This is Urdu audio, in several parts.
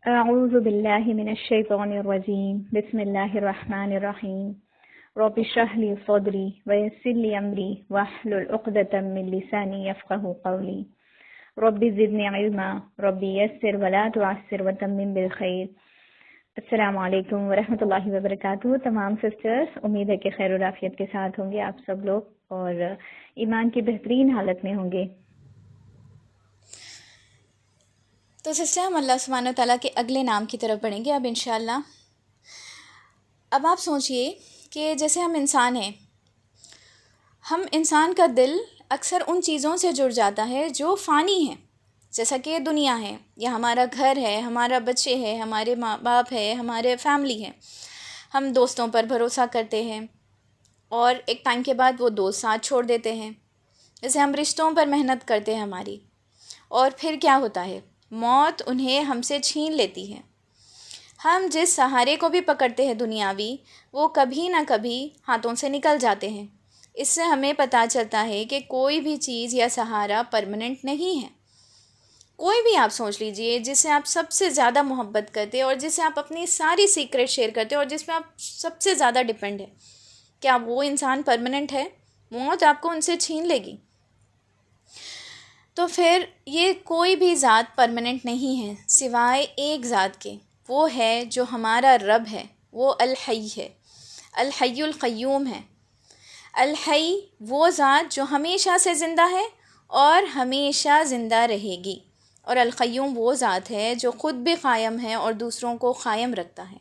أعوذ بالله من الشيطان الرجيم بسم الله الرحمن الرحيم رب اشرح لي صدري ويسر لي أمري واحلل عقدة من لساني يفقهوا قولي رب زدني علما رب يسر ولا تعسر وتمم بالخير۔ السلام علیکم ورحمۃ اللہ وبرکاتہ۔ تمام سسٹرز، امید ہے کہ خیر و عافیت کے ساتھ ہوں گے آپ سب لوگ اور ایمان کی بہترین حالت میں ہوں گے۔ تو سسٹر، ہم اللہ سبحانہ تعالیٰ کے اگلے نام کی طرف بڑھیں گے اب انشاءاللہ۔ اب آپ سوچئے کہ جیسے ہم انسان ہیں، ہم انسان کا دل اکثر ان چیزوں سے جڑ جاتا ہے جو فانی ہیں، جیسا کہ دنیا ہے یا ہمارا گھر ہے، ہمارا بچے ہے، ہمارے ماں باپ ہے، ہمارے فیملی ہے۔ ہم دوستوں پر بھروسہ کرتے ہیں اور ایک ٹائم کے بعد وہ دوست ساتھ چھوڑ دیتے ہیں۔ جیسے ہم رشتوں پر محنت کرتے ہیں ہماری، اور پھر کیا ہوتا ہے؟ موت انہیں ہم سے چھین لیتی ہے۔ ہم جس سہارے کو بھی پکڑتے ہیں دنیاوی، وہ کبھی نہ کبھی ہاتھوں سے نکل جاتے ہیں۔ اس سے ہمیں پتہ چلتا ہے کہ کوئی بھی چیز یا سہارا پرماننٹ نہیں ہے۔ کوئی بھی آپ سوچ لیجئے جس سے آپ سب سے زیادہ محبت کرتے اور جس سے آپ اپنی ساری سیکرٹ شیئر کرتے اور جس پہ آپ سب سے زیادہ ڈیپینڈ ہے، کیا وہ انسان پرماننٹ ہے؟ موت آپ کو ان سے چھین لے گی۔ تو پھر یہ کوئی بھی ذات پرماننٹ نہیں ہے سوائے ایک ذات کے، وہ ہے جو ہمارا رب ہے، وہ الحی ہے، الحی القیوم ہے۔ الحی وہ ذات جو ہمیشہ سے زندہ ہے اور ہمیشہ زندہ رہے گی، اور القیوم وہ ذات ہے جو خود بھی قائم ہے اور دوسروں کو قائم رکھتا ہے۔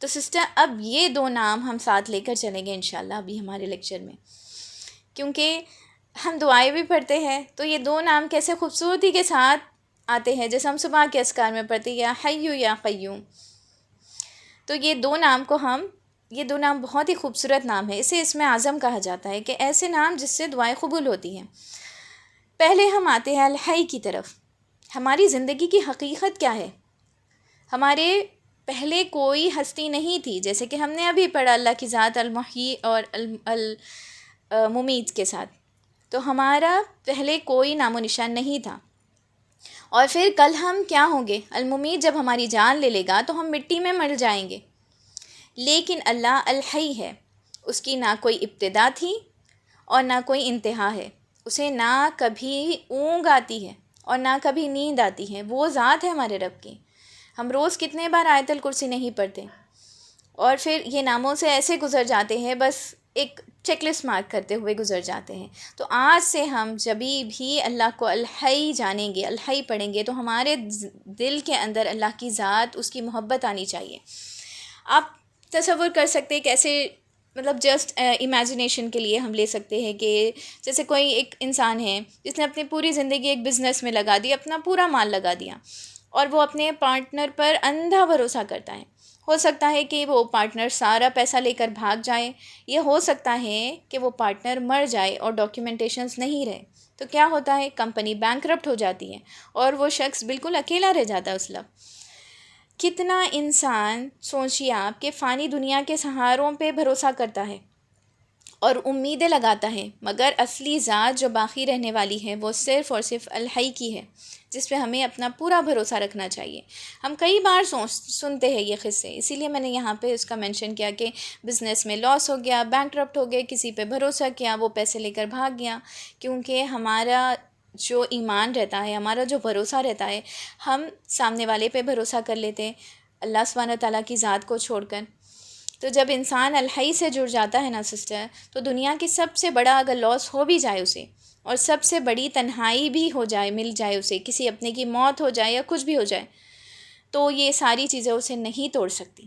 تو سسٹر، اب یہ دو نام ہم ساتھ لے کر چلیں گے انشاءاللہ ابھی ہمارے لیکچر میں، کیونکہ ہم دعائیں بھی پڑھتے ہیں تو یہ دو نام کیسے خوبصورتی کے ساتھ آتے ہیں، جیسے ہم صبح کے اذکار میں پڑھتے ہیں یا حیّ یا قیوم۔ تو یہ دو نام بہت ہی خوبصورت نام ہے، اسے اسم اعظم کہا جاتا ہے کہ ایسے نام جس سے دعائیں قبول ہوتی ہیں۔ پہلے ہم آتے ہیں الحی کی طرف۔ ہماری زندگی کی حقیقت کیا ہے؟ ہمارے پہلے کوئی ہستی نہیں تھی، جیسے کہ ہم نے ابھی پڑھا اللہ کی ذات المحیی اور الممیت کے ساتھ، تو ہمارا پہلے کوئی نام و نشان نہیں تھا۔ اور پھر کل ہم کیا ہوں گے؟ الممیت جب ہماری جان لے لے گا تو ہم مٹی میں مل جائیں گے۔ لیکن اللہ الحی ہے، اس کی نہ کوئی ابتدا تھی اور نہ کوئی انتہا ہے، اسے نہ کبھی اونگ آتی ہے اور نہ کبھی نیند آتی ہے۔ وہ ذات ہے ہمارے رب کی۔ ہم روز کتنے بار آیت الکرسی نہیں پڑھتے، اور پھر یہ ناموں سے ایسے گزر جاتے ہیں، بس ایک چیک لسٹ مارک کرتے ہوئے گزر جاتے ہیں۔ تو آج سے ہم جبھی بھی اللہ کو الحی جانیں گے، الحی پڑھیں گے، تو ہمارے دل کے اندر اللہ کی ذات، اس کی محبت آنی چاہیے۔ آپ تصور کر سکتے ہیں کیسے، مطلب جسٹ امیجنیشن کے لیے ہم لے سکتے ہیں کہ جیسے کوئی ایک انسان ہے جس نے اپنی پوری زندگی ایک بزنس میں لگا دی، اپنا پورا مال لگا دیا، اور وہ اپنے پارٹنر پر اندھا بھروسہ کرتا ہے۔ ہو سکتا ہے کہ وہ پارٹنر سارا پیسہ لے کر بھاگ جائے، یہ ہو سکتا ہے کہ وہ پارٹنر مر جائے اور ڈاکیومنٹیشنز نہیں رہے، تو کیا ہوتا ہے؟ کمپنی بینکرپٹ ہو جاتی ہے اور وہ شخص بالکل اکیلا رہ جاتا ہے اس وقت۔ کتنا انسان، سوچیے آپ، کہ فانی دنیا کے سہاروں پہ بھروسہ کرتا ہے اور امیدیں لگاتا ہے، مگر اصلی ذات جو باقی رہنے والی ہے وہ صرف اور صرف الحی کی ہے، جس پہ ہمیں اپنا پورا بھروسہ رکھنا چاہیے۔ ہم کئی بار سنتے ہیں یہ قصے، اسی لیے میں نے یہاں پہ اس کا مینشن کیا کہ بزنس میں لاس ہو گیا، بینکرپٹ ہو گئے، کسی پہ بھروسہ کیا، وہ پیسے لے کر بھاگ گیا، کیونکہ ہمارا جو ایمان رہتا ہے، ہمارا جو بھروسہ رہتا ہے، ہم سامنے والے پہ بھروسہ کر لیتے ہیں اللہ سبحانہ تعالیٰ کی ذات کو چھوڑ کر۔ تو جب انسان الحی سے جڑ جاتا ہے نا سسٹر، تو دنیا کی سب سے بڑا اگر لاس ہو بھی جائے اسے، اور سب سے بڑی تنہائی بھی ہو جائے، مل جائے اسے، کسی اپنے کی موت ہو جائے یا کچھ بھی ہو جائے، تو یہ ساری چیزیں اسے نہیں توڑ سکتی،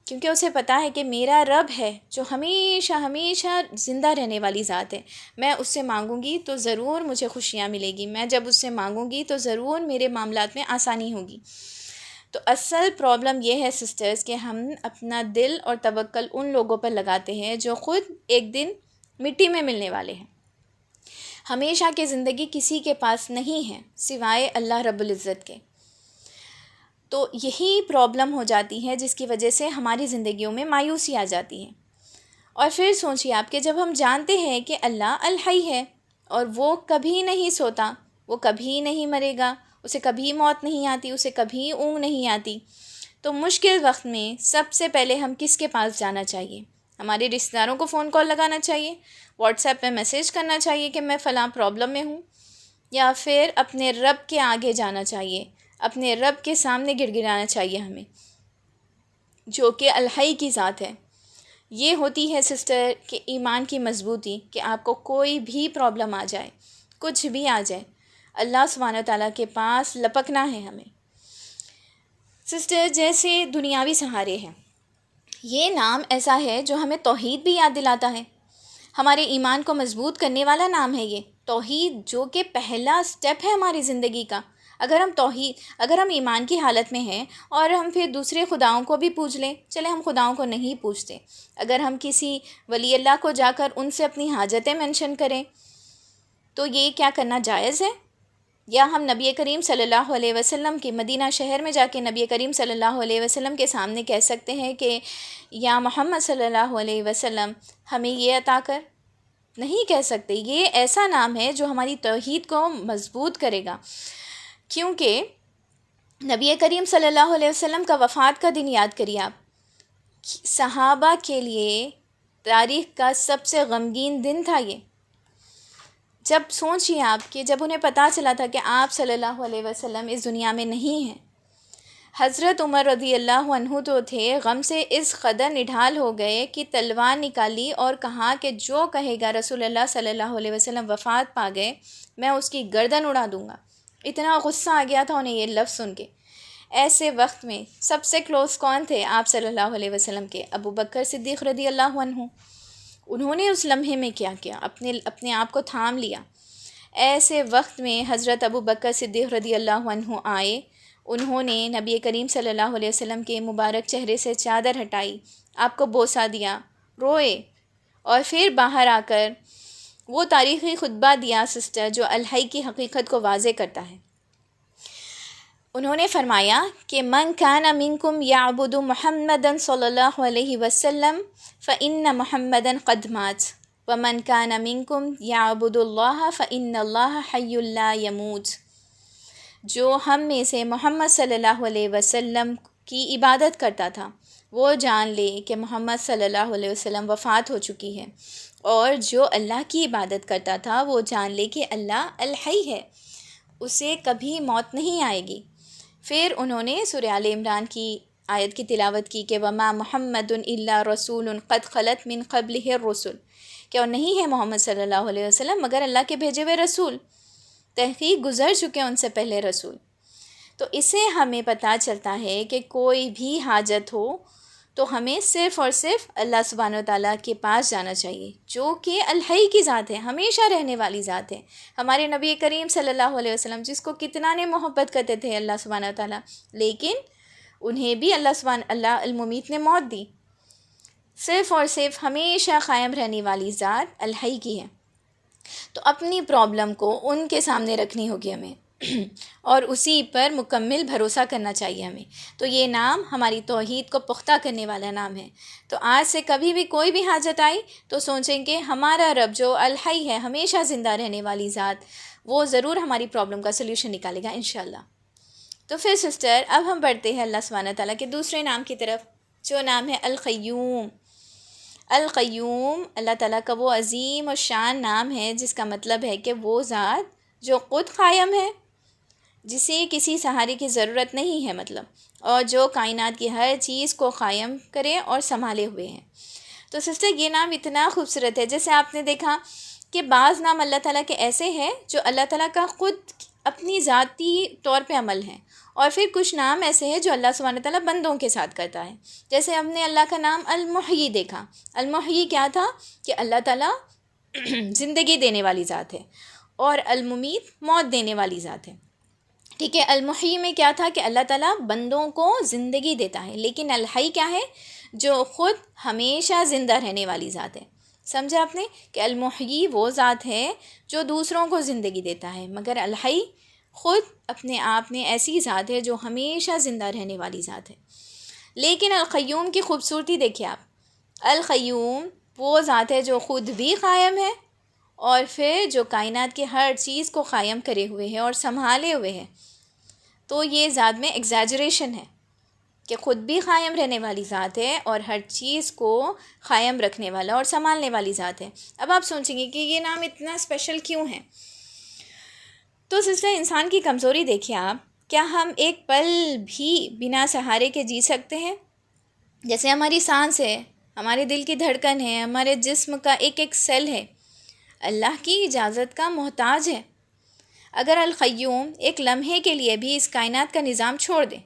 کیونکہ اسے پتہ ہے کہ میرا رب ہے جو ہمیشہ ہمیشہ زندہ رہنے والی ذات ہے۔ میں اس سے مانگوں گی تو ضرور مجھے خوشیاں ملے گی، میں جب اس سے مانگوں گی تو ضرور میرے معاملات میں آسانی ہوگی۔ تو اصل پرابلم یہ ہے سسٹرز کہ ہم اپنا دل اور توکل ان لوگوں پر لگاتے ہیں جو خود ایک دن مٹی میں ملنے والے ہیں۔ ہمیشہ کی زندگی کسی کے پاس نہیں ہے سوائے اللہ رب العزت کے۔ تو یہی پرابلم ہو جاتی ہے جس کی وجہ سے ہماری زندگیوں میں مایوسی آ جاتی ہے۔ اور پھر سوچیے آپ کہ جب ہم جانتے ہیں کہ اللہ الحی ہے اور وہ کبھی نہیں سوتا، وہ کبھی نہیں مرے گا، اسے کبھی موت نہیں آتی، اسے کبھی اونگ نہیں آتی۔ تو مشکل وقت میں سب سے پہلے ہم کس کے پاس جانا چاہیے؟ ہمارے رشتہ داروں کو فون کال لگانا چاہیے، واٹس ایپ پہ میسیج کرنا چاہیے کہ میں فلاں پرابلم میں ہوں، یا پھر اپنے رب کے آگے جانا چاہیے، اپنے رب کے سامنے گڑ گڑانا چاہیے ہمیں، جو کہ الحی کی ذات ہے۔ یہ ہوتی ہے سسٹر کہ ایمان کی مضبوطی، کہ آپ کو کوئی بھی پرابلم آ جائے، کچھ بھی آ جائے، اللہ سبحانہ تعالیٰ کے پاس لپکنا ہے ہمیں۔ سسٹر جیسے دنیاوی سہارے ہیں، یہ نام ایسا ہے جو ہمیں توحید بھی یاد دلاتا ہے، ہمارے ایمان کو مضبوط کرنے والا نام ہے یہ توحید، جو کہ پہلا سٹیپ ہے ہماری زندگی کا۔ اگر ہم ایمان کی حالت میں ہیں اور ہم پھر دوسرے خداؤں کو بھی پوج لیں، چلے ہم خداؤں کو نہیں پوجتے، اگر ہم کسی ولی اللہ کو جا کر ان سے اپنی حاجتیں منشن کریں تو یہ کیا کرنا جائز ہے؟ یا ہم نبی کریم صلی اللہ علیہ وسلم کے مدینہ شہر میں جا کے نبی کریم صلی اللہ علیہ وسلم کے سامنے کہہ سکتے ہیں کہ یا محمد صلی اللہ علیہ وسلم ہمیں یہ عطا کر؟ نہیں کہہ سکتے۔ یہ ایسا نام ہے جو ہماری توحید کو مضبوط کرے گا، کیونکہ نبی کریم صلی اللہ علیہ وسلم کا وفات کا دن یاد کریے آپ، صحابہ کے لیے تاریخ کا سب سے غمگین دن تھا یہ۔ جب سوچیے آپ کہ جب انہیں پتہ چلا تھا کہ آپ صلی اللہ علیہ وسلم اس دنیا میں نہیں ہیں، حضرت عمر رضی اللہ عنہ تو تھے غم سے اس قدر نڈھال ہو گئے کہ تلوار نکالی اور کہا کہ جو کہے گا رسول اللہ صلی اللہ علیہ وسلم وفات پا گئے، میں اس کی گردن اڑا دوں گا۔ اتنا غصہ آ گیا تھا انہیں یہ لفظ سن کے۔ ایسے وقت میں سب سے کلوز کون تھے آپ صلی اللہ علیہ وسلم کے؟ ابو بکر صدیق رضی اللہ عنہ۔ انہوں نے اس لمحے میں کیا کیا؟ اپنے آپ کو تھام لیا۔ ایسے وقت میں حضرت ابو بکر صدیق رضی اللہ عنہ آئے، انہوں نے نبی کریم صلی اللہ علیہ وسلم کے مبارک چہرے سے چادر ہٹائی، آپ کو بوسہ دیا، روئے، اور پھر باہر آ کر وہ تاریخی خطبہ دیا سسٹر جو الحی کی حقیقت کو واضح کرتا ہے۔ انہوں نے فرمایا کہ من کان منکم یعبد محمدا صلی اللہ علیہ وسلم فإن محمدا قد مات ومن کان منکم یعبد اللہ فإن اللہ حی لا یموت۔ جو ہم میں سے محمد صلی اللہ علیہ وسلم کی عبادت کرتا تھا وہ جان لے کہ محمد صلی اللہ علیہ وسلم وفات ہو چکی ہے، اور جو اللہ کی عبادت کرتا تھا وہ جان لے کہ اللہ الحی ہے، اسے کبھی موت نہیں آئے گی۔ پھر انہوں نے سورہ آل عمران کی آیت کی تلاوت کی کہ وما محمد الا رسول قد خلت من قبلہ الرسل، کہ اور نہیں ہے محمد صلی اللہ علیہ وسلم مگر اللہ کے بھیجے ہوئے رسول، تحقیق گزر چکے ان سے پہلے رسول۔ تو اسے ہمیں پتہ چلتا ہے کہ کوئی بھی حاجت ہو تو ہمیں صرف اور صرف اللہ سبحانہ وتعالیٰ کے پاس جانا چاہیے، جو کہ الحی کی ذات ہے، ہمیشہ رہنے والی ذات ہے۔ ہمارے نبی کریم صلی اللہ علیہ وسلم جس کو کتنا نے محبت کرتے تھے اللہ سبحانہ وتعالیٰ، لیکن انہیں بھی اللہ الممیت نے موت دی۔ صرف اور صرف ہمیشہ قائم رہنے والی ذات الحی کی ہے۔ تو اپنی پرابلم کو ان کے سامنے رکھنی ہوگی ہمیں اور اسی پر مکمل بھروسہ کرنا چاہیے ہمیں۔ تو یہ نام ہماری توحید کو پختہ کرنے والا نام ہے۔ تو آج سے کبھی بھی کوئی بھی حاجت آئی تو سوچیں کہ ہمارا رب جو الحی ہے، ہمیشہ زندہ رہنے والی ذات، وہ ضرور ہماری پرابلم کا سلیوشن نکالے گا انشاءاللہ۔ تو پھر سسٹر اب ہم بڑھتے ہیں اللہ سبحانہ تعالیٰ کے دوسرے نام کی طرف، جو نام ہے القیوم۔ القیوم اللہ تعالیٰ کا وہ عظیم و شان نام ہے جس کا مطلب ہے کہ وہ ذات جو خود قائم ہے، جسے کسی سہارے کی ضرورت نہیں ہے مطلب، اور جو کائنات کی ہر چیز کو قائم کرے اور سنبھالے ہوئے ہیں۔ تو سسٹر یہ نام اتنا خوبصورت ہے، جیسے آپ نے دیکھا کہ بعض نام اللہ تعالیٰ کے ایسے ہیں جو اللہ تعالیٰ کا خود اپنی ذاتی طور پہ عمل ہیں، اور پھر کچھ نام ایسے ہیں جو اللہ سبحانہ تعالیٰ بندوں کے ساتھ کرتا ہے۔ جیسے ہم نے اللہ کا نام المحیی دیکھا۔ المحیی کیا تھا؟ کہ اللہ تعالیٰ زندگی دینے والی ذات ہے، اور الممیت موت دینے والی ذات ہے۔ ٹھیک ہے، المحیی میں کیا تھا کہ اللہ تعالیٰ بندوں کو زندگی دیتا ہے، لیکن الحی کیا ہے؟ جو خود ہمیشہ زندہ رہنے والی ذات ہے۔ سمجھا آپ نے کہ المحیی وہ ذات ہے جو دوسروں کو زندگی دیتا ہے، مگر الحی خود اپنے آپ میں ایسی ذات ہے جو ہمیشہ زندہ رہنے والی ذات ہے۔ لیکن القیوم کی خوبصورتی دیکھیں آپ، القیوم وہ ذات ہے جو خود بھی قائم ہے اور پھر جو کائنات کی ہر چیز کو قائم کرے ہوئے ہے اور سنبھالے ہوئے ہے۔ تو یہ ذات میں ایگزیجریشن ہے کہ خود بھی قائم رہنے والی ذات ہے اور ہر چیز کو قائم رکھنے والا اور سنبھالنے والی ذات ہے۔ اب آپ سوچیں گے کہ یہ نام اتنا اسپیشل کیوں ہے؟ تو سلسلہ انسان کی کمزوری دیکھیں آپ، کیا ہم ایک پل بھی بنا سہارے کے جی سکتے ہیں؟ جیسے ہماری سانس ہے، ہمارے دل کی دھڑکن ہے، ہمارے جسم کا ایک ایک سیل ہے، اللہ کی اجازت کا محتاج ہے۔ اگر القیوم ایک لمحے کے لیے بھی اس کائنات کا نظام چھوڑ دے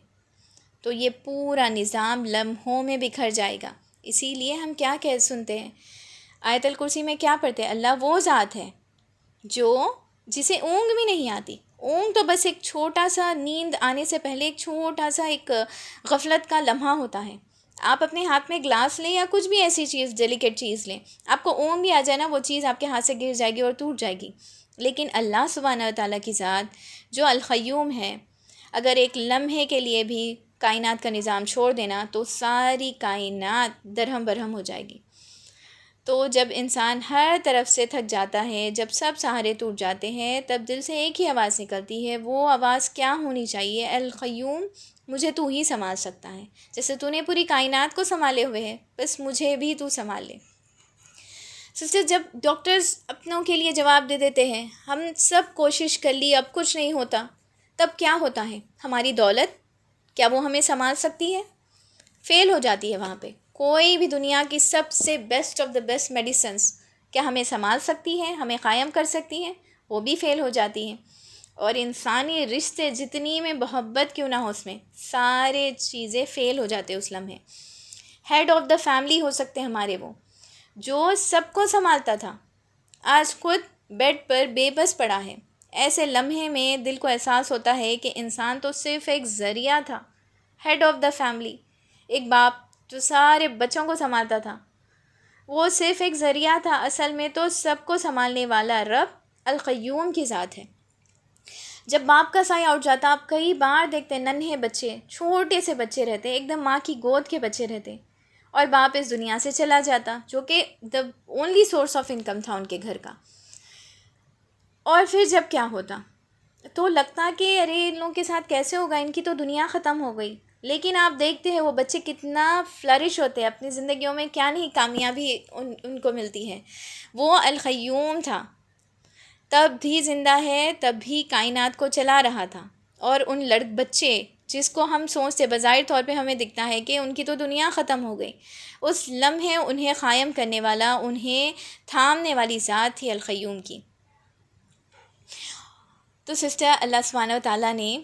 تو یہ پورا نظام لمحوں میں بکھر جائے گا۔ اسی لیے ہم کیا سنتے ہیں آیت الکرسی میں، کیا پڑھتے ہیں؟ اللہ وہ ذات ہے جسے اونگ بھی نہیں آتی۔ اونگ تو بس ایک چھوٹا سا، نیند آنے سے پہلے ایک چھوٹا سا ایک غفلت کا لمحہ ہوتا ہے۔ آپ اپنے ہاتھ میں گلاس لیں یا کچھ بھی ایسی چیز، ڈیلیکیٹ چیز لیں، آپ کو اونگ بھی آ جائے نا، وہ چیز آپ کے ہاتھ سے گر جائے گی اور ٹوٹ جائے گی۔ لیکن اللہ سبحانہ و تعالیٰ کی ذات جو القیوم ہے، اگر ایک لمحے کے لیے بھی کائنات کا نظام چھوڑ دینا تو ساری کائنات درہم برہم ہو جائے گی۔ تو جب انسان ہر طرف سے تھک جاتا ہے، جب سب سہارے ٹوٹ جاتے ہیں، تب دل سے ایک ہی آواز نکلتی ہے۔ وہ آواز کیا ہونی چاہیے؟ القیوم، مجھے تو ہی سنبھال سکتا ہے، جیسے تو نے پوری کائنات کو سنبھالے ہوئے ہے، بس مجھے بھی تو سنبھال لے۔ سسٹر، جب ڈاکٹرز اپنوں کے لیے جواب دے دیتے ہیں ہم سب کوشش کر لی اب کچھ نہیں ہوتا، تب کیا ہوتا ہے؟ ہماری دولت کیا وہ ہمیں سنبھال سکتی ہے؟ فیل ہو جاتی ہے وہاں پہ۔ کوئی بھی دنیا کی سب سے best of the best medicines کیا ہمیں سنبھال سکتی ہے، ہمیں قائم کر سکتی ہیں؟ وہ بھی فیل ہو جاتی ہیں۔ اور انسانی رشتے جتنی میں محبت کیوں نہ ہو، اس میں سارے چیزیں فیل ہو جاتے اس لمحے۔ ہیڈ آف دا فیملی ہو سکتے ہمارے، وہ جو سب کو سنبھالتا تھا، آج خود بیڈ پر بے بس پڑا ہے۔ ایسے لمحے میں دل کو احساس ہوتا ہے کہ انسان تو صرف ایک ذریعہ تھا، ہیڈ آف دا فیملی، ایک باپ جو سارے بچوں کو سنبھالتا تھا، وہ صرف ایک ذریعہ تھا، اصل میں تو سب کو سنبھالنے والا رب القیوم کی ذات ہے۔ جب باپ کا سایہ اٹھ جاتا، آپ کئی بار دیکھتے ہیں ننھے بچے، چھوٹے سے بچے رہتے، ایک دم ماں کی گود کے بچے رہتے، اور باپ اس دنیا سے چلا جاتا، جو کہ the only source of income تھا ان کے گھر کا۔ اور پھر جب کیا ہوتا تو لگتا کہ ارے ان لوگوں کے ساتھ کیسے ہوگا، ان کی تو دنیا ختم ہو گئی۔ لیکن آپ دیکھتے ہیں وہ بچے کتنا فلرش ہوتے ہیں اپنی زندگیوں میں، کیا نہیں کامیابی ان کو ملتی ہے۔ وہ القیوم تھا، تب بھی زندہ ہے، تب بھی کائنات کو چلا رہا تھا۔ اور ان بچے جس کو ہم سوچتے بظاہر طور پہ ہمیں دکھتا ہے کہ ان کی تو دنیا ختم ہو گئی، اس لمحے انہیں قائم کرنے والا، انہیں تھامنے والی ذات تھی القیوم کی۔ تو سسٹر، اللہ سبحانہ و تعالیٰ نے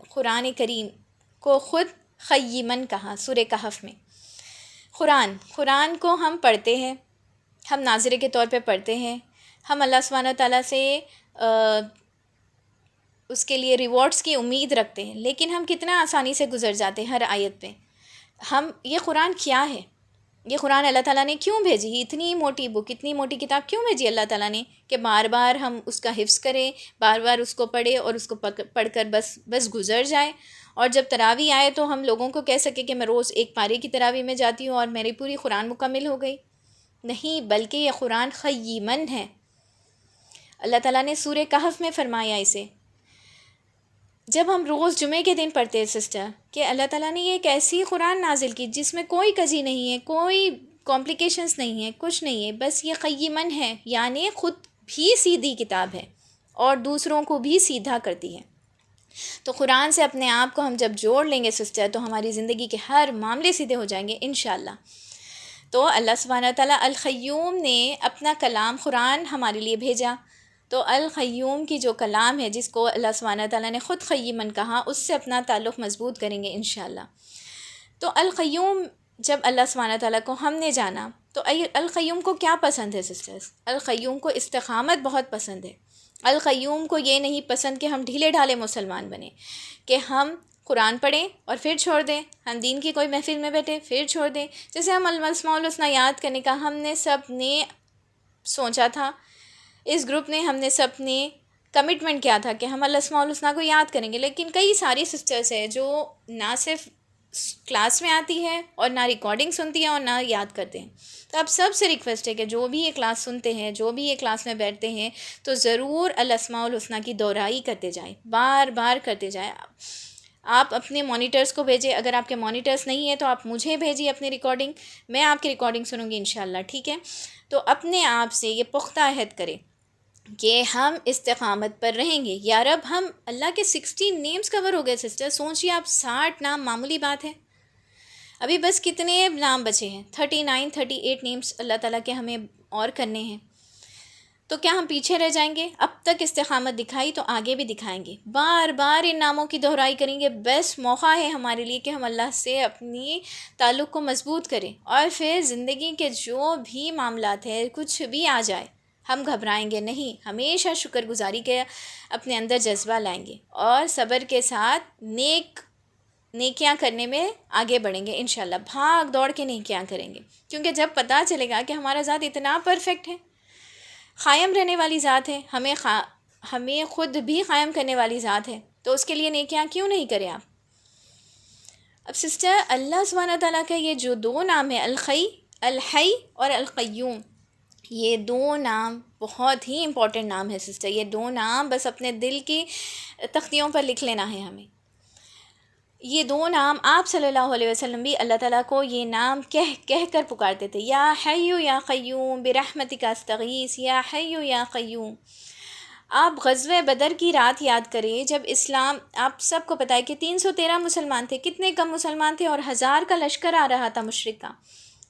قرآن کریم کو خود قیمن کہا سورہ کہف میں۔ قرآن کو ہم پڑھتے ہیں، ہم ناظرے کے طور پہ پڑھتے ہیں، ہم اللہ سبحانہ و تعالیٰ سے اس کے لیے ریوارڈز کی امید رکھتے ہیں، لیکن ہم کتنا آسانی سے گزر جاتے ہیں ہر آیت پہ۔ یہ قرآن کیا ہے؟ یہ قرآن اللہ تعالیٰ نے کیوں بھیجی؟ اتنی موٹی بک، اتنی موٹی کتاب کیوں بھیجی اللہ تعالیٰ نے کہ بار بار ہم اس کا حفظ کریں، بار بار اس کو پڑھیں اور اس کو پڑھ کر بس گزر جائیں، اور جب تراویح آئے تو ہم لوگوں کو کہہ سکے کہ میں روز ایک پارے کی تراویح میں جاتی ہوں اور میری پوری قرآن مکمل ہو گئی؟ نہیں، بلکہ یہ قرآن قیمن ہے۔ اللہ تعالیٰ نے سورہ کہف میں فرمایا اسے، جب ہم روز جمعے کے دن پڑھتے ہیں سسٹر، کہ اللہ تعالیٰ نے یہ ایک ایسی قرآن نازل کی جس میں کوئی کجی نہیں ہے، کوئی کمپلیکیشنز نہیں ہے، کچھ نہیں ہے، بس یہ قیمن ہے، یعنی خود بھی سیدھی کتاب ہے اور دوسروں کو بھی سیدھا کرتی ہے۔ تو قرآن سے اپنے آپ کو ہم جب جوڑ لیں گے سسٹر، تو ہماری زندگی کے ہر معاملے سیدھے ہو جائیں گے انشاءاللہ۔ تو اللہ سبحانہ وتعالیٰ القیوم نے اپنا کلام قرآن ہمارے لیے بھیجا، تو القیوم کی جو کلام ہے جس کو اللہ سبحانہ وتعالیٰ نے خود قیمن کہا، اس سے اپنا تعلق مضبوط کریں گے انشاءاللہ۔ تو القیوم جب اللہ سبحانہ وتعالیٰ کو ہم نے جانا، تو القیوم کو کیا پسند ہے سسٹرز؟ القیوم کو استقامت بہت پسند ہے۔ القیوم کو یہ نہیں پسند کہ ہم ڈھیلے ڈھالے مسلمان بنیں، کہ ہم قرآن پڑھیں اور پھر چھوڑ دیں، ہم دین کی کوئی محفل میں بیٹھیں پھر چھوڑ دیں۔ جیسے ہم الاسماء الحسنی یاد کرنے کا ہم نے سب نے سوچا تھا، اس گروپ نے ہم نے سب نے کمٹمنٹ کیا تھا کہ ہم الاسماء الحسنی کو یاد کریں گے، لیکن کئی ساری سسٹرز ہیں جو نہ صرف کلاس میں آتی ہے اور نہ ریکارڈنگ سنتی ہیں اور نہ یاد کرتے ہیں. تو اب سب سے ریکویسٹ ہے کہ جو بھی یہ کلاس سنتے ہیں، جو بھی یہ کلاس میں بیٹھتے ہیں، تو ضرور الاسماء الحسنی کی دہرائی کرتے جائیں، بار بار کرتے جائیں. آپ اپنے مانیٹرز کو بھیجیں، اگر آپ کے مانیٹرز نہیں ہیں تو آپ مجھے بھیجیے اپنی ریکارڈنگ، میں آپ کی ریکارڈنگ سنوں گی انشاءاللہ. ٹھیک ہے؟ تو اپنے آپ سے یہ پختہ عہد کریں کہ ہم استقامت پر رہیں گے. یا رب، ہم اللہ کے 60 نیمز کور ہو گئے سسٹر. سوچیے آپ، 60 نام معمولی بات ہے. ابھی بس کتنے نام بچے ہیں؟ 38 نیمز اللہ تعالیٰ کے ہمیں اور کرنے ہیں. تو کیا ہم پیچھے رہ جائیں گے؟ اب تک استقامت دکھائی تو آگے بھی دکھائیں گے. بار بار ان ناموں کی دہرائی کریں گے. بیسٹ موقع ہے ہمارے لیے کہ ہم اللہ سے اپنی تعلق کو مضبوط کریں. اور پھر زندگی کے جو بھی معاملات ہیں، کچھ بھی آ جائے، ہم گھبرائیں گے نہیں. ہمیشہ شکر گزاری کے اپنے اندر جذبہ لائیں گے اور صبر کے ساتھ نیکیاں کرنے میں آگے بڑھیں گے انشاءاللہ. بھاگ دوڑ کے نیکیاں کریں گے، کیونکہ جب پتہ چلے گا کہ ہمارا ذات اتنا پرفیکٹ ہے، قائم رہنے والی ذات ہے، ہمیں خود بھی قائم کرنے والی ذات ہے، تو اس کے لیے نیکیاں کیوں نہیں کریں آپ؟ اب سسٹر، اللہ سبحانہ تعالیٰ کا یہ جو 2 نام ہے، الحی اور القیوم، یہ 2 نام بہت ہی امپورٹنٹ نام ہے سسٹر. یہ 2 نام بس اپنے دل کی تختیوں پر لکھ لینا ہے ہمیں. یہ 2 نام آپ صلی اللہ علیہ وسلم بھی اللہ تعالیٰ کو یہ نام کہہ کر پکارتے تھے. یا حی یا قیوم برحمتک استغیث، یا حی یا قیوم. آپ غزوہ بدر کی رات یاد کریں، جب اسلام، آپ سب کو پتہ ہے کہ 313 مسلمان تھے. کتنے کم مسلمان تھے اور 1000 کا لشکر آ رہا تھا مشرک کا.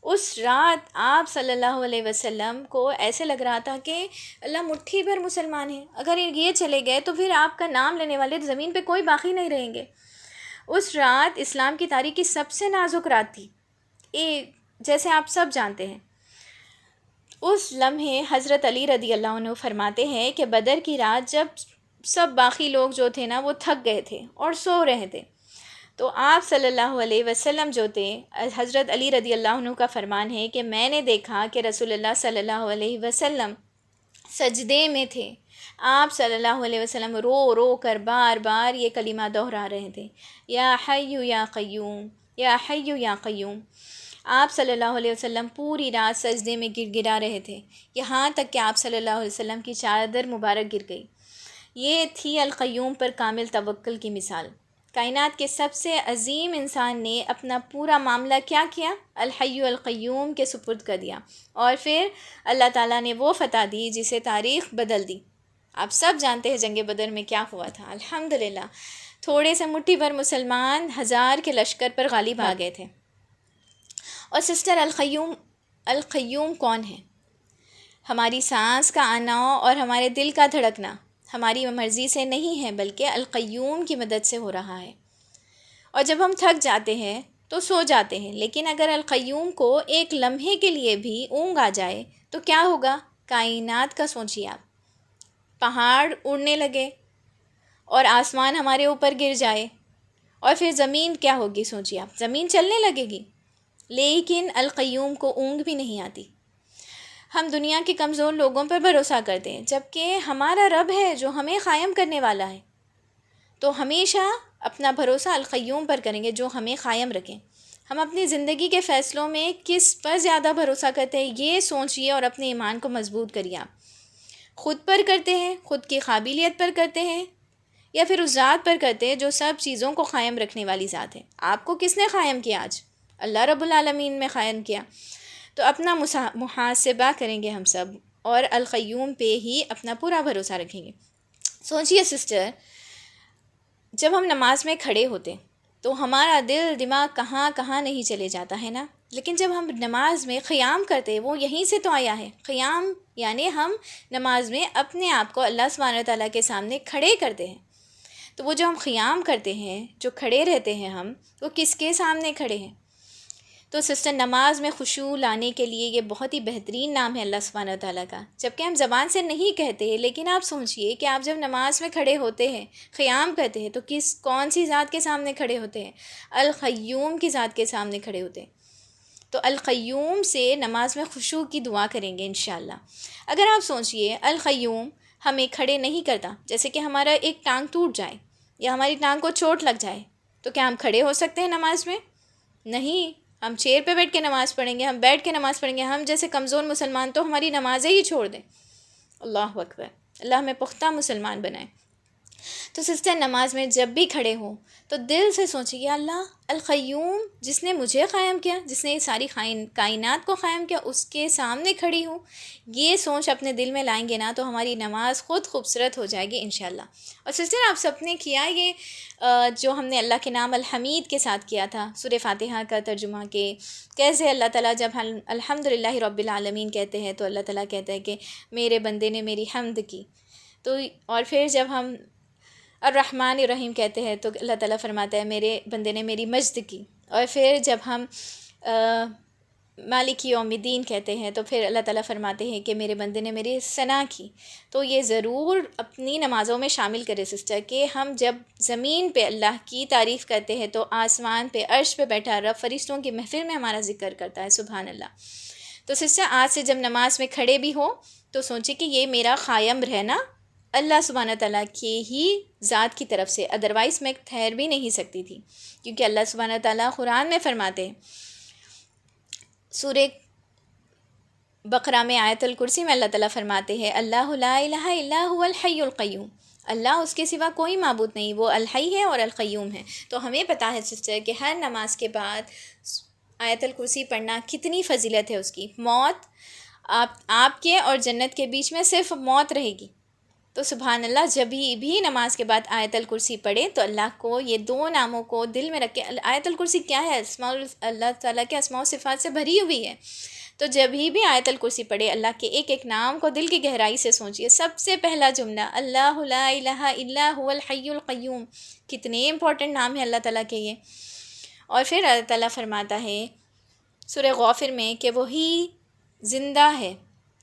اس رات آپ صلی اللہ علیہ وسلم کو ایسے لگ رہا تھا کہ اللہ مٹھی بھر مسلمان ہیں، اگر یہ چلے گئے تو پھر آپ کا نام لینے والے زمین پہ کوئی باقی نہیں رہیں گے. اس رات اسلام کی تاریخ کی سب سے نازک رات تھی، جیسے آپ سب جانتے ہیں. اس لمحے حضرت علی رضی اللہ عنہ فرماتے ہیں کہ بدر کی رات جب سب باقی لوگ جو تھے نا وہ تھک گئے تھے اور سو رہے تھے، تو آپ صلی اللہ علیہ وسلم جو تھے، حضرت علی رضی اللہ عنہ کا فرمان ہے کہ میں نے دیکھا کہ رسول اللہ صلی اللہ علیہ وسلم سجدے میں تھے. آپ صلی اللہ علیہ وسلم رو کر بار بار یہ کلمہ دہرا رہے تھے، یا حی یا قیوم، یا حی یا قیوم. آپ صلی اللہ علیہ وسلم پوری رات سجدے میں گر گرا رہے تھے، یہاں تک کہ آپ صلی اللہ علیہ وسلم کی چادر مبارک گر گئی. یہ تھی القیوم پر کامل توکل کی مثال. کائنات کے سب سے عظیم انسان نے اپنا پورا معاملہ کیا کیا؟ الحی القیوم کے سپرد کر دیا، اور پھر اللہ تعالیٰ نے وہ فتح دی جسے تاریخ بدل دی. آپ سب جانتے ہیں جنگ بدر میں کیا ہوا تھا. الحمدللہ تھوڑے سے مٹھی بھر مسلمان 1000 کے لشکر پر غالب آ گئے تھے. اور سسٹر، القیوم کون ہے؟ ہماری سانس کا آنا اور ہمارے دل کا دھڑکنا ہماری مرضی سے نہیں ہے، بلکہ القیوم کی مدد سے ہو رہا ہے. اور جب ہم تھک جاتے ہیں تو سو جاتے ہیں، لیکن اگر القیوم کو ایک لمحے کے لیے بھی اونگ آ جائے تو کیا ہوگا؟ کائنات کا سوچیے آپ، پہاڑ اڑنے لگے اور آسمان ہمارے اوپر گر جائے، اور پھر زمین کیا ہوگی؟ سوچیے آپ، زمین چلنے لگے گی. لیکن القیوم کو اونگ بھی نہیں آتی. ہم دنیا کے کمزور لوگوں پر بھروسہ کرتے ہیں، جبکہ ہمارا رب ہے جو ہمیں قائم کرنے والا ہے. تو ہمیشہ اپنا بھروسہ القیوم پر کریں گے جو ہمیں قائم رکھیں. ہم اپنی زندگی کے فیصلوں میں کس پر زیادہ بھروسہ کرتے ہیں، یہ سوچئے اور اپنے ایمان کو مضبوط کریے. آپ خود پر کرتے ہیں، خود کی قابلیت پر کرتے ہیں، یا پھر اس ذات پر کرتے ہیں جو سب چیزوں کو قائم رکھنے والی ذات ہے. آپ کو کس نے قائم کیا؟ آج اللہ رب العالمین میں قائم کیا. تو اپنا محاسبہ کریں گے ہم سب، اور القیوم پہ ہی اپنا پورا بھروسہ رکھیں گے. سوچئے سسٹر، جب ہم نماز میں کھڑے ہوتے تو ہمارا دل دماغ کہاں کہاں نہیں چلے جاتا ہے نا، لیکن جب ہم نماز میں قیام کرتے، وہ یہیں سے تو آیا ہے. قیام یعنی ہم نماز میں اپنے آپ کو اللہ سبحانہ تعالیٰ کے سامنے کھڑے کرتے ہیں. تو وہ جو ہم قیام کرتے ہیں، جو کھڑے رہتے ہیں ہم، وہ کس کے سامنے کھڑے ہیں؟ تو سسٹر، نماز میں خشوع لانے کے لیے یہ بہت ہی بہترین نام ہے اللہ سبحانہ تعالیٰ کا، جبکہ ہم زبان سے نہیں کہتے. لیکن آپ سوچئے کہ آپ جب نماز میں کھڑے ہوتے ہیں، قیام کرتے ہیں، تو کون سی ذات کے سامنے کھڑے ہوتے ہیں؟ القیوم کی ذات کے سامنے کھڑے ہوتے ہیں. تو القیوم سے نماز میں خشوع کی دعا کریں گے انشاءاللہ. اگر آپ سوچئے القیوم ہمیں کھڑے نہیں کرتا، جیسے کہ ہمارا ایک ٹانگ ٹوٹ جائے یا ہماری ٹانگ کو چوٹ لگ جائے، تو کیا ہم کھڑے ہو سکتے ہیں نماز میں؟ نہیں، ہم چیئر پہ بیٹھ کے نماز پڑھیں گے، ہم بیٹھ کے نماز پڑھیں گے، ہم جیسے کمزور مسلمان تو ہماری نمازیں ہی چھوڑ دیں۔ اللہ اکبر، اللہ ہمیں پختہ مسلمان بنائے۔ تو سسٹر، نماز میں جب بھی کھڑے ہوں تو دل سے سوچیں یا اللہ القیوم، جس نے مجھے قائم کیا، جس نے یہ ساری کائنات کو قائم کیا، اس کے سامنے کھڑی ہوں۔ یہ سوچ اپنے دل میں لائیں گے نا تو ہماری نماز خود خوبصورت ہو جائے گی انشاءاللہ۔ اور سسٹر، آپ سب نے کیا یہ جو ہم نے اللہ کے نام الحمید کے ساتھ کیا تھا، سورہ فاتحہ کا ترجمہ کہ کیسے اللہ تعالیٰ جب ہم الحمدللہ رب العالمین کہتے ہیں تو اللہ تعالیٰ کہتا ہے کہ میرے بندے نے میری حمد کی، تو اور پھر جب ہم الرحمن الرحیم کہتے ہیں تو اللہ تعالیٰ فرماتا ہے میرے بندے نے میری مجد کی، اور پھر جب ہم مالک یوم الدین کہتے ہیں تو پھر اللہ تعالیٰ فرماتے ہیں کہ میرے بندے نے میری ثنا کی۔ تو یہ ضرور اپنی نمازوں میں شامل کرے سسٹر کہ ہم جب زمین پہ اللہ کی تعریف کرتے ہیں تو آسمان پہ عرش پہ بیٹھا رب فرشتوں کی محفل میں ہمارا ذکر کرتا ہے، سبحان اللہ۔ تو سسٹر، آج سے جب نماز میں کھڑے بھی ہو تو سوچیں کہ یہ میرا قائم رہنا اللہ سبحانہ تعالیٰ کے ہی ذات کی طرف سے، ادروائز میں ٹھہر بھی نہیں سکتی تھی، کیونکہ اللہ سبحانہ تعالیٰ قرآن میں فرماتے ہیں، سورہ بقرہ میں آیت الکرسی میں اللہ تعالیٰ فرماتے ہیں اللہ لا الہ الا هو الحی القیوم، اللہ اس کے سوا کوئی معبود نہیں، وہ الحی ہے اور القیوم ہے۔ تو ہمیں پتہ ہے سسٹر کہ ہر نماز کے بعد آیت الکرسی پڑھنا کتنی فضیلت ہے اس کی۔ موت آپ کے اور جنت کے بیچ میں صرف موت رہے گی، تو سبحان اللہ جب بھی نماز کے بعد آیت الکرسی پڑھے تو اللہ کو یہ دو ناموں کو دل میں رکھ کے، آیت الکرسی کیا ہے؟ اللہ تعالیٰ کے اسماء و صفات سے بھری ہوئی ہے، تو جب بھی آیت الکرسی پڑھے اللہ کے ایک ایک نام کو دل کی گہرائی سے سوچیے۔ سب سے پہلا جملہ اللہ لا الہ الا هو الحی القیوم، کتنے امپورٹنٹ نام ہیں اللہ تعالیٰ کے یہ۔ اور پھر اللہ تعالیٰ فرماتا ہے سورہ غافر میں کہ وہی زندہ ہے،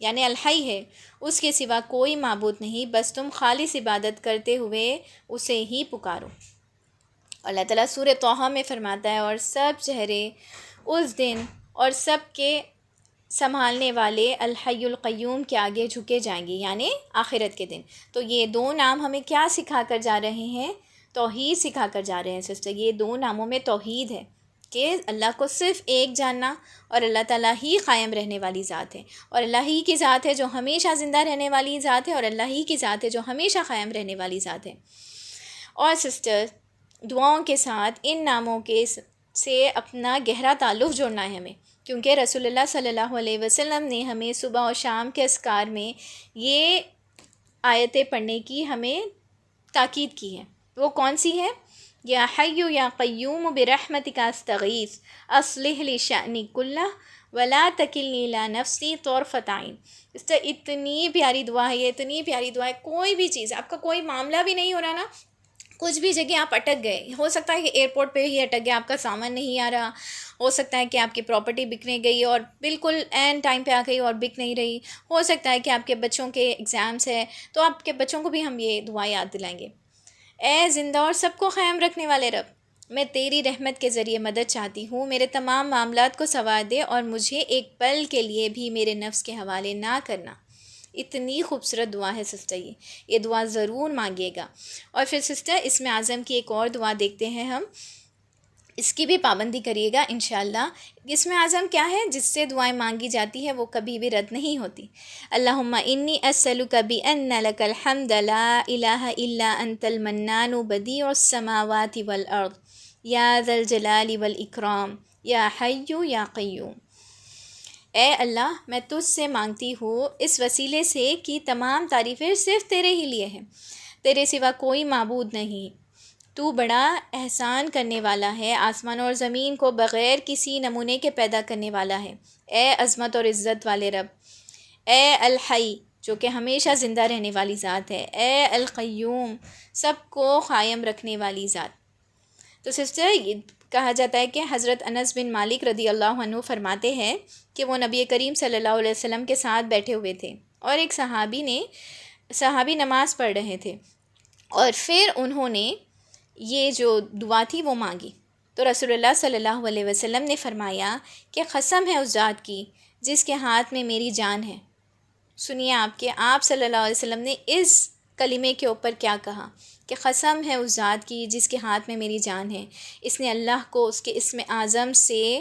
یعنی الحی ہے، اس کے سوا کوئی معبود نہیں، بس تم خالص عبادت کرتے ہوئے اسے ہی پکارو۔ اللہ تعالیٰ سورہ طٰہٰ میں فرماتا ہے اور سب چہرے اس دن اور سب کے سنبھالنے والے الحی القیوم کے آگے جھکے جائیں گے، یعنی آخرت کے دن۔ تو یہ دو نام ہمیں کیا سکھا کر جا رہے ہیں؟ توحید سکھا کر جا رہے ہیں سسٹر۔ یہ دو ناموں میں توحید ہے کہ اللہ کو صرف ایک جاننا، اور اللہ تعالیٰ ہی قائم رہنے والی ذات ہے، اور اللہ ہی کی ذات ہے جو ہمیشہ زندہ رہنے والی ذات ہے، اور اللہ ہی کی ذات ہے جو ہمیشہ قائم رہنے والی ذات ہے۔ اور سسٹر، دعاؤں کے ساتھ ان ناموں کے سے اپنا گہرا تعلق جوڑنا ہے ہمیں، کیونکہ رسول اللہ صلی اللہ علیہ وسلم نے ہمیں صبح اور شام کے اذکار میں یہ آیتیں پڑھنے کی ہمیں تاکید کی ہے۔ وہ کون سی ہے؟ یا حی یا قیوم برحمتک استغیث اصلح لی شأنی کلہ ولا تکلنی الی نفسی طرفۃ عین۔ اس سے اتنی پیاری دعا ہے، یہ اتنی پیاری دعا ہے۔ کوئی بھی چیز، آپ کا کوئی معاملہ بھی نہیں ہو رہا نا، کچھ بھی جگہ آپ اٹک گئے، ہو سکتا ہے کہ ایئرپورٹ پہ ہی اٹک گئے، آپ کا سامان نہیں آ رہا، ہو سکتا ہے کہ آپ کی پراپرٹی بکنے گئی اور بالکل عین ٹائم پہ آ گئی اور بک نہیں رہی، ہو سکتا ہے کہ آپ کے بچوں کے ایگزامس ہیں، تو آپ کے بچوں کو بھی ہم یہ دعا یاد دلائیں گے۔ اے زندہ اور سب کو قائم رکھنے والے رب، میں تیری رحمت کے ذریعے مدد چاہتی ہوں، میرے تمام معاملات کو سنوار دے اور مجھے ایک پل کے لیے بھی میرے نفس کے حوالے نہ کرنا۔ اتنی خوبصورت دعا ہے سسٹر، یہ دعا ضرور مانگیے گا۔ اور پھر سسٹر، اسم اعظم کی ایک اور دعا دیکھتے ہیں ہم، اس کی بھی پابندی کریے گا انشاءاللہ۔ اسم اعظم کیا ہے؟ جس سے دعائیں مانگی جاتی ہے وہ کبھی بھی رد نہیں ہوتی۔ اللہم انی اسألک بان لک الحمد لا الہ الا انت المنان بدیع السماوات والارض یا ذا الجلال والاکرام یا حی یا قیوم۔ اے اللہ، میں تجھ سے مانگتی ہوں اس وسیلے سے کہ تمام تعریفیں صرف تیرے ہی لیے ہیں، تیرے سوا کوئی معبود نہیں، تو بڑا احسان کرنے والا ہے، آسمان اور زمین کو بغیر کسی نمونے کے پیدا کرنے والا ہے۔ اے عظمت اور عزت والے رب، اے الحی جو کہ ہمیشہ زندہ رہنے والی ذات ہے، اے القیوم سب کو قائم رکھنے والی ذات۔ تو سسٹر، یہ کہا جاتا ہے کہ حضرت انس بن مالک رضی اللہ عنہ فرماتے ہیں کہ وہ نبی کریم صلی اللہ علیہ وسلم کے ساتھ بیٹھے ہوئے تھے اور ایک صحابی نماز پڑھ رہے تھے، اور پھر انہوں نے یہ جو دعا تھی وہ مانگی، تو رسول اللہ صلی اللہ علیہ وسلم نے فرمایا کہ قسم ہے اس ذات کی جس کے ہاتھ میں میری جان ہے۔ سنیے، آپ صلی اللہ علیہ وسلم نے اس کلمے کے اوپر کیا کہا کہ قسم ہے اس ذات کی جس کے ہاتھ میں میری جان ہے، اس نے اللہ کو اس کے اسم اعظم سے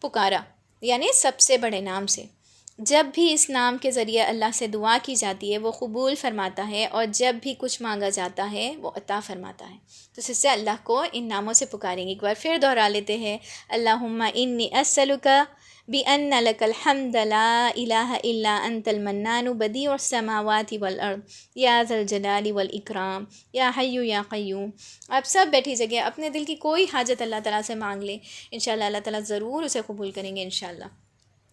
پکارا، یعنی سب سے بڑے نام سے۔ جب بھی اس نام کے ذریعے اللہ سے دعا کی جاتی ہے وہ قبول فرماتا ہے، اور جب بھی کچھ مانگا جاتا ہے وہ عطا فرماتا ہے۔ تو اس سے اللہ کو ان ناموں سے پکاریں گے۔ ایک بار پھر دہرا لیتے ہیں، اللہم انی اسألک بأن لک الحمد لا الہ الا انت المنان بدیع السماوات والارض یا ذا الجلال والاکرام یا حی یا قیوم۔ آپ سب بیٹھی جگہ اپنے دل کی کوئی حاجت اللہ تعالیٰ سے مانگ لیں، انشاءاللہ اللہ تعالیٰ ضرور اسے قبول کریں گے انشاءاللہ،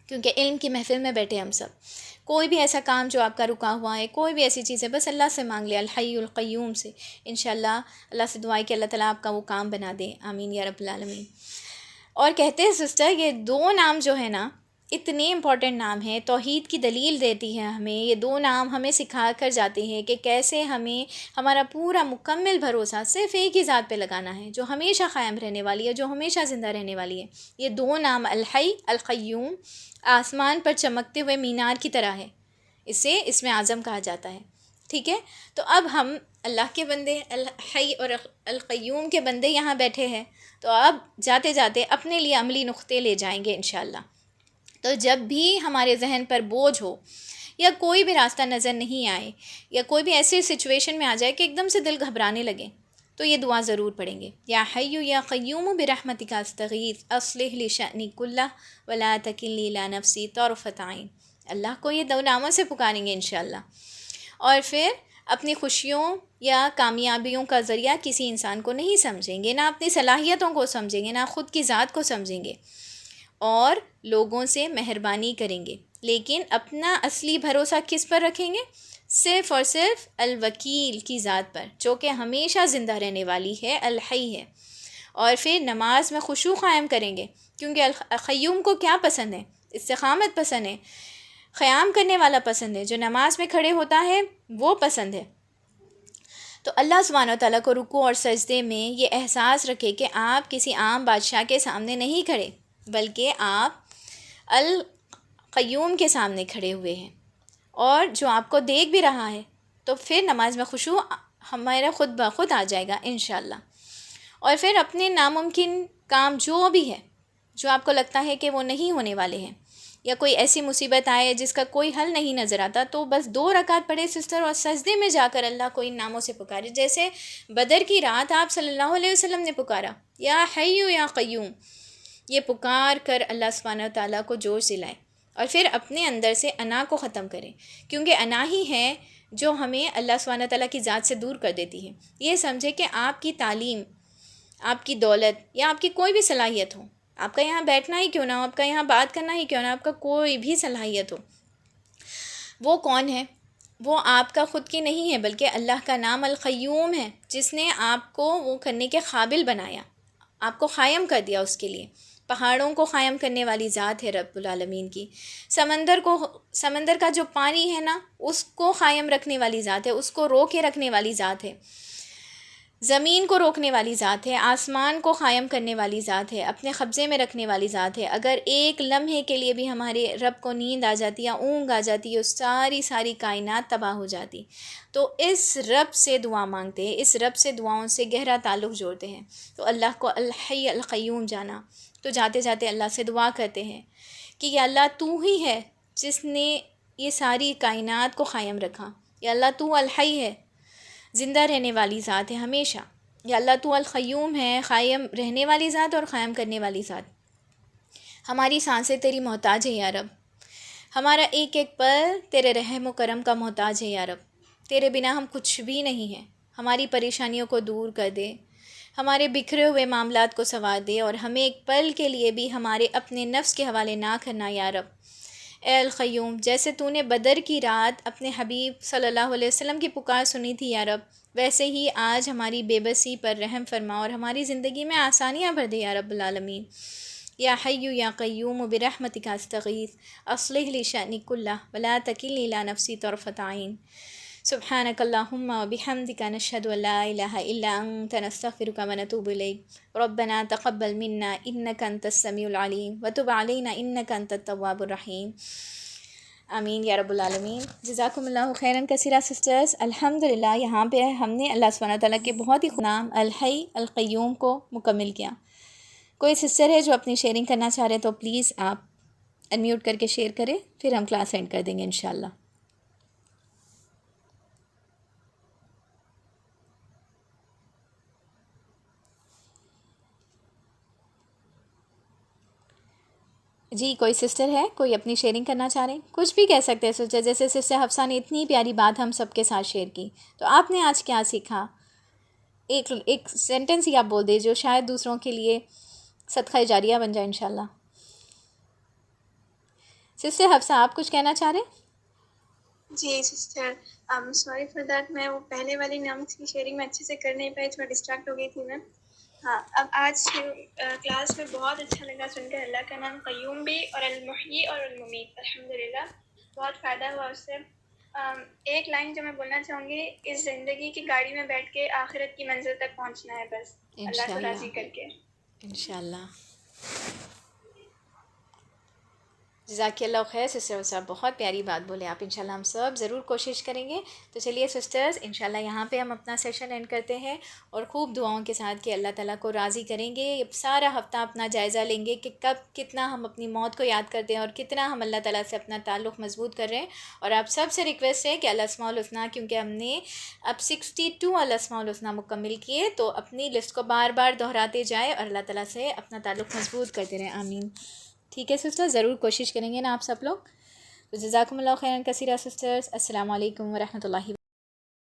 کیونکہ علم کی محفل میں بیٹھے ہم سب۔ کوئی بھی ایسا کام جو آپ کا رکا ہوا ہے، کوئی بھی ایسی چیز ہے، بس اللہ سے مانگ لے، الحی القیوم سے، انشاءاللہ اللہ سے دعا ہے کہ اللہ تعالیٰ آپ کا وہ کام بنا دے، آمین یا رب العالمین۔ اور کہتے ہیں سسٹر، یہ دو نام جو ہے نا اتنے امپورٹنٹ نام ہیں، توحید کی دلیل دیتی ہے ہمیں، یہ دو نام ہمیں سکھا کر جاتے ہیں کہ کیسے ہمیں ہمارا پورا مکمل بھروسہ صرف ایک ہی ذات پہ لگانا ہے جو ہمیشہ قائم رہنے والی ہے، جو ہمیشہ زندہ رہنے والی ہے۔ یہ دو نام الحی القیوم آسمان پر چمکتے ہوئے مینار کی طرح ہے، اسے اسم اعظم کہا جاتا ہے، ٹھیک ہے؟ تو اب ہم اللہ کے بندے، الحی اور القیوم کے بندے یہاں بیٹھے ہیں، تو اب جاتے جاتے اپنے لیے عملی نقطے لے جائیں گے انشاءاللہ۔ تو جب بھی ہمارے ذہن پر بوجھ ہو یا کوئی بھی راستہ نظر نہیں آئے یا کوئی بھی ایسی سچویشن میں آ جائے کہ ایک دم سے دل گھبرانے لگے، تو یہ دعا ضرور پڑھیں گے، یا حی یا قیوم برحمتک استغیث اصلح لی شأنی کلہ ولا تکلنی الی نفسی طرفۃ عین۔ اللہ کو یہ دو ناموں سے پکاریں گے انشاءاللہ، اور پھر اپنی خوشیوں یا کامیابیوں کا ذریعہ کسی انسان کو نہیں سمجھیں گے، نہ اپنی صلاحیتوں کو سمجھیں گے، نہ خود کی ذات کو سمجھیں گے، اور لوگوں سے مہربانی کریں گے، لیکن اپنا اصلی بھروسہ کس پر رکھیں گے؟ صرف اور صرف الوکیل کی ذات پر، جو کہ ہمیشہ زندہ رہنے والی ہے، الحی ہے۔ اور پھر نماز میں خشوع قائم کریں گے، کیونکہ القیوم کو کیا پسند ہے؟ استقامت پسند ہے، قیام کرنے والا پسند ہے، جو نماز میں کھڑے ہوتا ہے وہ پسند ہے۔ تو اللہ سبحانہ وتعالیٰ کو رکوع اور سجدے میں یہ احساس رکھے کہ آپ کسی عام بادشاہ کے سامنے نہیں کھڑے، بلکہ آپ القیوم کے سامنے کھڑے ہوئے ہیں، اور جو آپ کو دیکھ بھی رہا ہے، تو پھر نماز میں خشوع ہمارا خود بخود آ جائے گا انشاءاللہ۔ اور پھر اپنے ناممکن کام جو بھی ہے، جو آپ کو لگتا ہے کہ وہ نہیں ہونے والے ہیں، یا کوئی ایسی مصیبت آئے جس کا کوئی حل نہیں نظر آتا، تو بس 2 رکعت پڑھے سسٹر، اور سجدے میں جا کر اللہ کو ان ناموں سے پکارے، جیسے بدر کی رات آپ صلی اللہ علیہ وسلم نے پکارا، یا حی یا قیوم، یہ پکار کر اللہ سبحانہ وتعالیٰ کو جوش دلائے، اور پھر اپنے اندر سے انا کو ختم کریں، کیونکہ انا ہی ہے جو ہمیں اللہ سبحانہ وتعالیٰ کی ذات سے دور کر دیتی ہے۔ یہ سمجھے کہ آپ کی تعلیم، آپ کی دولت یا آپ کی کوئی بھی صلاحیت ہو، آپ کا یہاں بیٹھنا ہی کیوں نہ ہو، آپ کا یہاں بات کرنا ہی کیوں نہ، آپ کا کوئی بھی صلاحیت ہو، وہ کون ہے؟ وہ آپ کا خود کی نہیں ہے، بلکہ اللہ کا نام القیوم ہے، جس نے آپ کو وہ کرنے کے قابل بنایا، آپ کو قائم کر دیا اس کے لیے۔ پہاڑوں کو قائم کرنے والی ذات ہے رب العالمین کی، سمندر کا جو پانی ہے نا اس کو قائم رکھنے والی ذات ہے، اس کو روکے رکھنے والی ذات ہے، زمین کو روکنے والی ذات ہے، آسمان کو قائم کرنے والی ذات ہے، اپنے قبضے میں رکھنے والی ذات ہے۔ اگر ایک لمحے کے لیے بھی ہمارے رب کو نیند آ جاتی یا اونگ آ جاتی ہے، ساری کائنات تباہ ہو جاتی۔ تو اس رب سے دعا مانگتے ہیں، اس رب سے دعاؤں سے گہرا تعلق جوڑتے ہیں، تو اللہ کو الحی القیوم جانا، تو جاتے جاتے اللہ سے دعا کرتے ہیں کہ یا اللہ تو ہی ہے جس نے یہ ساری کائنات کو قائم رکھا، یا اللہ تو الحی ہے، زندہ رہنے والی ذات ہے ہمیشہ، یا اللہ تو القیوم ہے، قائم رہنے والی ذات اور قائم کرنے والی ذات۔ ہماری سانسیں تیری محتاج ہے یا رب، ہمارا ایک ایک پل تیرے رحم و کرم کا محتاج ہے یا رب، تیرے بنا ہم کچھ بھی نہیں ہیں، ہماری پریشانیوں کو دور کر دے، ہمارے بکھرے ہوئے معاملات کو سنوار دے، اور ہمیں ایک پل کے لیے بھی ہمارے اپنے نفس کے حوالے نہ کرنا یا رب۔ اے القیوم، جیسے تو نے بدر کی رات اپنے حبیب صلی اللہ علیہ وسلم کی پکار سنی تھی یا رب، ویسے ہی آج ہماری بے بسی پر رحم فرما اور ہماری زندگی میں آسانیاں بھر دے یا رب العالمین۔ یا حی یا قیوم برحمتک استغیث اصلح لی شأنی کلہ ولا تکلنی الی نفسی طرفۃ عین۔ سبحانک اللہم وبحمدک نشہد ان لا الہ الا انت نستغفرک ونتوب الیک۔ ربنا تقبل منا انک انت السمیع العلیم وتب علینا انک انت التواب الرحیم۔ آمین یا رب العالمین. جزاکم اللہ خیراً کثیرہ سسٹرز. الحمدللہ یہاں پہ ہم نے اللہ سبحانہ تعالیٰ کے بہت ہی نام الحی القیوم کو مکمل کیا. کوئی سسٹر ہے جو اپنی شیئرنگ کرنا چاہ رہے ہیں تو پلیز آپ انمیوٹ کر کے شیئر کریں، پھر ہم کلاس اینڈ کر دیں گے انشاءاللہ. جی کوئی سسٹر ہے، کوئی اپنی شیئرنگ کرنا چاہ رہے ہیں؟ کچھ بھی کہہ سکتے ہیں سسٹر. جیسے سسٹر حفصہ نے اتنی پیاری بات ہم سب کے ساتھ شیئر کی، تو آپ نے آج کیا سیکھا؟ ایک سینٹنس ہی آپ بول دیں جو شاید دوسروں کے لیے صدقہ جاریہ بن جائے انشاءاللہ. سسٹر حفصہ آپ کچھ کہنا چاہ رہے ہیں؟ جی سسٹر سوری فار دیٹ، میں وہ پہلے والی نام کی شیئرنگ میں اچھے سے کر نہیں پائی، تھوڑا ڈسٹریکٹ ہو گئی تھی میں. ہاں اب آج کی کلاس میں بہت اچھا لگا سن کر، اللہ کا نام قیوم بھی اور المحیی اور الممیت، الحمدللہ بہت فائدہ ہوا اس سے. ایک لائن جو میں بولنا چاہوں گی، اس زندگی کی گاڑی میں بیٹھ کے آخرت کی منزل تک پہنچنا ہے بس، اللہ کو راضی کر کے. انشاءاللہ. جزاک اللہ خیر سسٹر صاحب، بہت پیاری بات بولے آپ. انشاءاللہ ہم سب ضرور کوشش کریں گے. تو چلیے سسٹرز انشاءاللہ یہاں پہ ہم اپنا سیشن اینڈ کرتے ہیں، اور خوب دعاؤں کے ساتھ کہ اللہ تعالیٰ کو راضی کریں گے. سارا ہفتہ اپنا جائزہ لیں گے کہ کب کتنا ہم اپنی موت کو یاد کرتے ہیں اور کتنا ہم اللہ تعالیٰ سے اپنا تعلق مضبوط کر رہے ہیں. اور آپ سب سے ریکویسٹ ہے کہ الاسماء الحسنی، کیونکہ ہم نے اب 62 الاسماء الحسنی مکمل کیے، تو اپنی لسٹ کو بار بار دہراتے جائیں اور اللہ تعالیٰ سے اپنا تعلق مضبوط کرتے رہیں. آمین. ٹھیک ہے سسٹر، ضرور کوشش کریں گے نا آپ سب لوگ. تو جزاکم اللہ خیراً کثیرہ سسٹرز. السلام علیکم ورحمۃ اللہ.